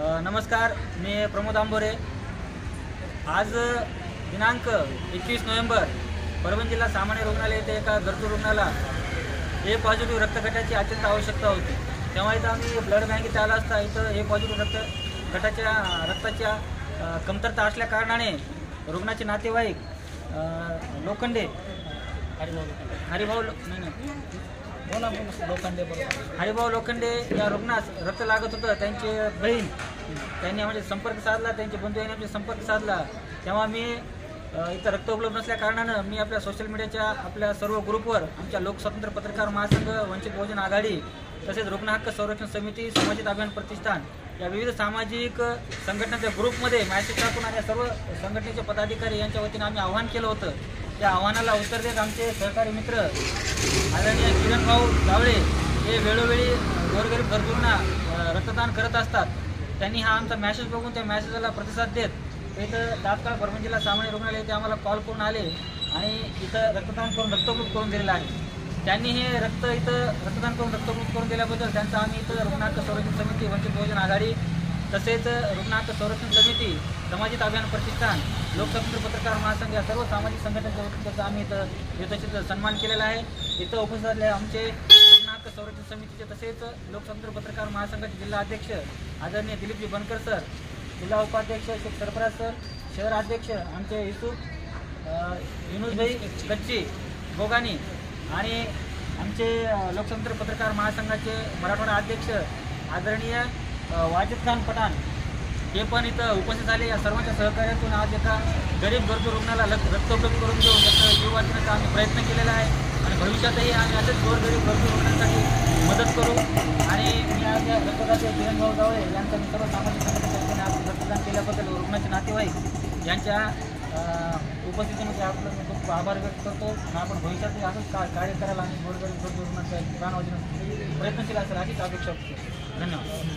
नमस्कार, मी प्रमोद आंबोरे। आज दिनांक 21 नोव्हेंबर परभणी जिल्हा सामान्य रुग्णालय येथे एका गरजू रुग्णाला ए पॉझिटिव्ह रक्तगटाची अत्यंत आवश्यकता होती। तेव्हा इथं आम्ही ब्लड बँकेत आला असता इथं ए पॉझिटिव्ह रक्ताच्या कमतरता असल्या कारणाने रुग्णाचे नातेवाईक लोखंडे हरिभाऊ लोखंडे या रुग्णास रक्त लागत होतं। त्यांची बहीण त्यांनी आमचे संपर्क साधला, त्यांचे बंधू यांनी आमचे संपर्क साधला। तेव्हा मी इथं रक्त उपलब्ध नसल्या कारणानं मी आपल्या सोशल मीडियाच्या आपल्या सर्व ग्रुपवर आमच्या लोकस्वातंत्र्य पत्रकार महासंघ, वंचित बहुजन आघाडी तसेच रुग्ण हक्क संरक्षण समिती, सामाजिक अभियान प्रतिष्ठान या विविध सामाजिक संघटनांच्या ग्रुपमध्ये मॅसेज टाकून आणि सर्व संघटनेचे पदाधिकारी यांच्या वतीने आम्ही आवाहन केलं होतं। त्या आव्हानाला उत्तर देत आमचे सहकारी मित्र आदरणीय किरण भाऊ जावळे हे वेळोवेळी गोरगरीब गरजूंना रक्तदान करत असतात। त्यांनी हा आमचा मॅसेज बघून त्या मॅसेजला प्रतिसाद देत इथं तात्काळ परभणी जिल्हा सामान्य रुग्णालय येथे आम्हाला कॉल करून आले आणि इथं रक्तदान करून रक्तग्रुप करून दिलेलं आहे। त्यांनी हे रक्तदान करून रक्तग्रुप करून दिल्याबद्दल त्यांचा आम्ही इथं रुग्ण हक्क संरक्षण समिती, वंचित बहुजन आघाडी तसेच रुग्ण हक्क संरक्षण समिती, सामाजिक अभियान प्रतिष्ठान, लोकस्वातंत्र्य पत्रकार महासंघ या सर्व सामाजिक संघटनांच्या वतीने आम्ही इथं यथोचित सन्मान केलेला आहे। इथं उपस्थित असलेले आमचे रुग्ण हक्क संरक्षण समितीचे तसेच लोकस्वातंत्र्य पत्रकार महासंघाचे जिल्हा अध्यक्ष आदरणीय दिलीपजी बनकर सर, जिल्हा उपाध्यक्ष शेख सरफराज सर, शहर अध्यक्ष आमचे युनुसभाई कच्ची गोगानी आणि आमचे लोकस्वातंत्र्य पत्रकार महासंघाचे मराठवाडा अध्यक्ष आदरणीय वाजिद खान पठाण हे पण इथं उपस्थित झाले। या सर्वांच्या सहकार्यातून आज एका गरीब गरजू रुग्णाला रक्त उपलब्ध करून देऊन त्याचं जीव वाचवण्याचा आम्ही प्रयत्न केलेला आहे आणि भविष्यातही आम्ही असेच गोरगरीब गरजू रुग्णांसाठी मदत करू। आणि मी आज रक्तदाते किरण भाऊ जावळे यांचा मी सर्व सामाजिक संघटनेच्या आज रक्तदान केल्याबद्दल रुग्णाचे नातेवाईक यांच्या उपस्थितीमध्ये आपलं मी खूप आभार व्यक्त करतो आणि आपण भविष्यातही असंच कार्य करायला आणि गोरगरीब गरजू रुग्णांच्या प्राण वाचवण्यासाठी प्रयत्नशील असेल अशीच अपेक्षा करतो। धन्यवाद।